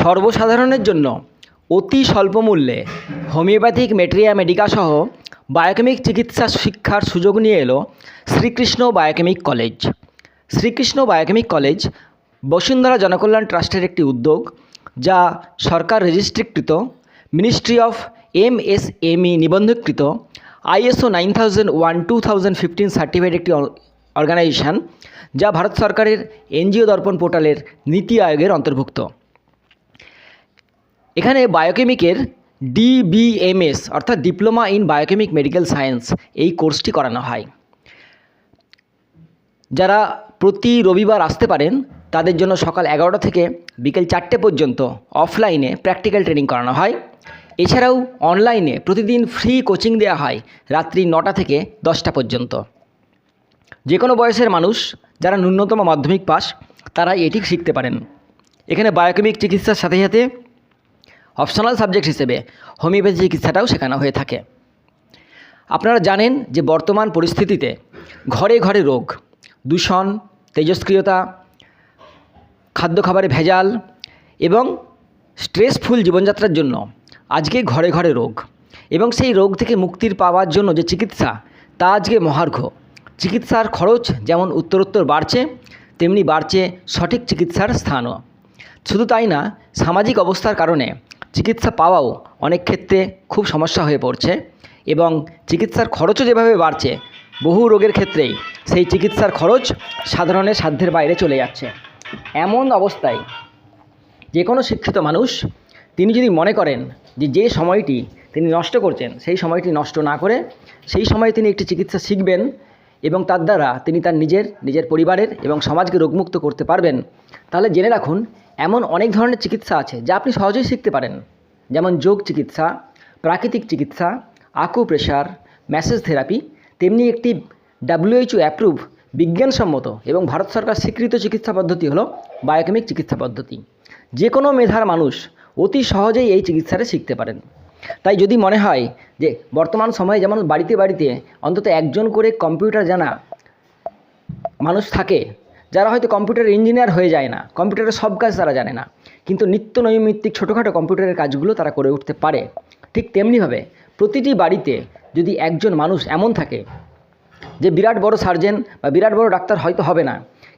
সর্বসাধারণের জন্য অতি স্বল্প মূল্যে হোমিওপ্যাথিক মেটেরিয়া মেডিকা সহ বায়োকেমিক চিকিৎসা শিক্ষার সুযোগ নিয়ে এলো Shrikrishna biochemic college. Shrikrishna biochemic college Basundhara Janakalyan ট্রাস্টের একটি উদ্যোগ, যা সরকার রেজিস্ট্রিকৃত, মিনিস্ট্রি অফ MSME নিবন্ধকৃত, ISO 9001:2015 সার্টিফাইড একটি অর্গানাইজেশন, যা ভারত সরকারের NGO দর্পণ পোর্টালের নীতি আয়োগের অন্তর্ভুক্ত। এখানে বায়োকেমিকের DBMS অর্থাৎ diploma in biochemic medical science এই কোর্সটি করানো হয়। যারা প্রতি রবিবার আসতে পারেন তাদের জন্য সকাল 11টা থেকে বিকেল 4টে পর্যন্ত অফলাইনে প্র্যাকটিক্যাল ট্রেনিং করানো হয়। এছাড়াও অনলাইনে প্রতিদিন ফ্রি কোচিং দেওয়া হয় রাত্রি 9টা থেকে 10টা পর্যন্ত। যে কোনো বয়সের মানুষ যারা ন্যূনতম মাধ্যমিক পাস তারা এটি শিখতে পারেন। এখানে বায়োকেমিক চিকিৎসার সাথে সাথে অপশনাল সাবজেক্ট হিসেবে হোমিওপ্যাথি চিকিৎসাটাও শেখানো হয়ে থাকে। আপনারা জানেন যে বর্তমান পরিস্থিতিতে ঘরে ঘরে রোগ, দূষণ, তেজস্ক্রিয়তা, খাদ্য খাবারে ভেজাল এবং স্ট্রেসফুল জীবনযাত্রার জন্য আজকে ঘরে ঘরে রোগ, এবং সেই রোগ থেকে মুক্তির পাওয়ার জন্য যে চিকিৎসা তা আজকে মহার্ঘ। চিকিৎসার খরচ যেমন উত্তরোত্তর বাড়ছে, তেমনি বাড়ছে সঠিক চিকিৎসার স্থানও। শুধু তাই না, সামাজিক অবস্থার কারণে চিকিৎসা পাওয়াও অনেক ক্ষেত্রে খুব সমস্যা হয়ে পড়ছে, এবং চিকিৎসার খরচও যেভাবে বাড়ছে, বহু রোগের ক্ষেত্রেই সেই চিকিৎসার খরচ সাধারণের সাধ্যের বাইরে চলে যাচ্ছে। এমন অবস্থায় যে কোনো শিক্ষিত মানুষ তিনি যদি মনে করেন যে সময়টি তিনি নষ্ট করছেন সেই সময়টি নষ্ট না করে সেই সময়ে তিনি একটি চিকিৎসা শিখবেন এবং তার দ্বারা তিনি তার নিজের পরিবারের এবং সমাজকে রোগমুক্ত করতে পারবেন, তাহলে জেনে রাখুন এমন অনেক ধরনের চিকিৎসা আছে যা আপনি সহজেই শিখতে পারেন। যেমন যোগ চিকিৎসা, প্রাকৃতিক চিকিৎসা, আকুপ্রেশার, ম্যাসেজ থেরাপি, তেমনি একটি WHO অ্যাপ্রুভ, বিজ্ঞানসম্মত এবং ভারত সরকার স্বীকৃত চিকিৎসা পদ্ধতি হলো বায়োকেমিক চিকিৎসা পদ্ধতি। যে কোনো মেধার মানুষ অতি সহজেই এই চিকিৎসাটা শিখতে পারেন। তাই যদি মনে হয় যে বর্তমান সময়ে যেমন বাড়িতে বাড়িতে অন্তত একজন করে কম্পিউটার জানা মানুষ থাকে, যারা হয়তো কম্পিউটার ইঞ্জিনিয়ার হয়ে যায় না, কম্পিউটারের সব কাজ তারা জানে না, কিন্তু নিত্য নৈমিত্তিক ছোটোখাটো কম্পিউটারের কাজগুলো তারা করে উঠতে পারে। ঠিক তেমনিভাবে প্রতিটি বাড়িতে যদি একজন মানুষ এমন থাকে যে বিরাট বড় সার্জেন বা বিরাট বড় ডাক্তার হয়তো হবে না,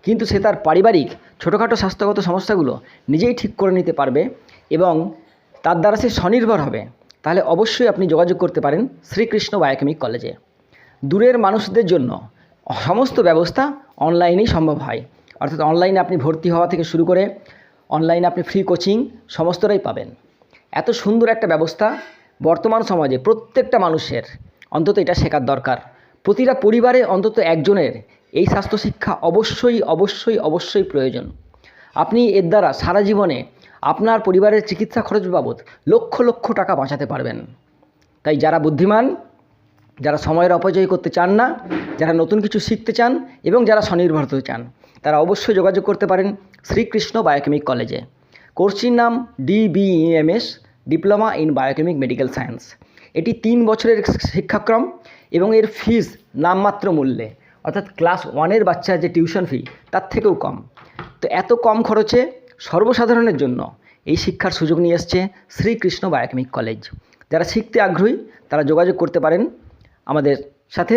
কিন্তু সে তার পারিবারিক ছোটোখাটো স্বাস্থ্যগত সমস্যাগুলো নিজেই ঠিক করে নিতে পারবে এবং তার দ্বারা সে স্বনির্ভর হবে, তাহলে অবশ্যই আপনি যোগাযোগ করতে পারেন শ্রীকৃষ্ণ বায়োকেমিক কলেজে। দূরের মানুষদের জন্য সমস্ত ব্যবস্থা অনলাইনেই সম্ভব হয়, অর্থাৎ অনলাইনে আপনি ভর্তি হওয়া থেকে শুরু করে অনলাইনে আপনি ফ্রি কোচিং সমস্তটাই পাবেন। এত সুন্দর একটা ব্যবস্থা বর্তমান সমাজে প্রত্যেকটা মানুষের অন্তত এটা শেখার দরকার। প্রতিটা পরিবারে অন্তত একজনের এই স্বাস্থ্য শিক্ষা অবশ্যই অবশ্যই অবশ্যই প্রয়োজন। আপনি এর দ্বারা সারা জীবনে আপনার পরিবারের চিকিৎসা খরচ বাবদ লক্ষ লক্ষ টাকা বাঁচাতে পারবেন। তাই যারা বুদ্ধিমান, যারা সময়ের অপচয় করতে চান না, যারা নতুন কিছু শিখতে চান এবং যারা স্বনির্ভর হতে চান, তারা অবশ্যই যোগাযোগ করতে পারেন শ্রীকৃষ্ণ বায়োকেমিক কলেজে। কোর্সটির নাম DBMS, diploma in biochemic medical science. এটি 3 বছরের শিক্ষাক্রম এবং এর ফিস নামমাত্র মূল্যে, অর্থাৎ ক্লাস 1-এর বাচ্চার যে টিউশন ফি তার থেকেও কম। তো এত কম খরচে সর্বসাধারণের জন্য এই শিক্ষার সুযোগ নিয়ে এসছে শ্রীকৃষ্ণ বায়োকেমিক কলেজ। যারা শিখতে আগ্রহী তারা যোগাযোগ করতে পারেন আমাদের সাথে।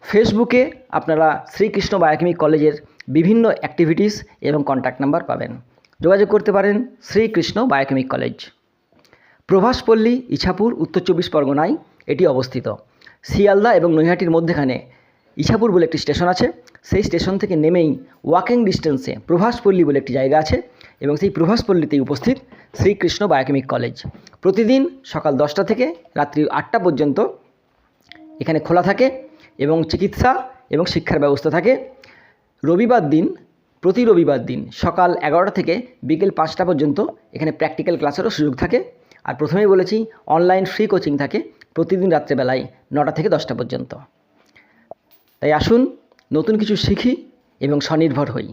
ফেসবুকে আপনারা শ্রীকৃষ্ণ বায়োকেমিক কলেজের বিভিন্ন অ্যাক্টিভিটিস এবং কন্ট্যাক্ট নাম্বার পাবেন। যোগাযোগ করতে পারেন শ্রীকৃষ্ণ বায়োকেমিক কলেজ। প্রভাসপল্লী, ইছাপুর, উত্তর 24 পরগনায় এটি অবস্থিত। শিয়ালদা এবং নৈহাটির মধ্যেখানে ইছাপুর বলে একটি স্টেশন আছে, সেই স্টেশন থেকে নেমেই ওয়াকিং ডিস্টেন্সে প্রভাসপল্লী বলে একটি জায়গা আছে, এবং সেই প্রভাসপল্লীতেই উপস্থিত শ্রীকৃষ্ণ বায়োকেমিক কলেজ। প্রতিদিন সকাল 10টা থেকে রাত্রি 8টা পর্যন্ত এখানে খোলা থাকে এবং চিকিৎসা এবং শিক্ষার ব্যবস্থা থাকে। প্রতি রবিবার দিন সকাল 11টা থেকে বিকেল 5টা পর্যন্ত এখানে প্র্যাকটিক্যাল ক্লাসেরও সুযোগ থাকে। আর প্রথমেই বলেছি অনলাইন ফ্রি কোচিং থাকে প্রতিদিন রাত্রেবেলায় 9টা থেকে 10টা পর্যন্ত। তাই আসুন নতুন কিছু শিখি এবং স্বনির্ভর হই।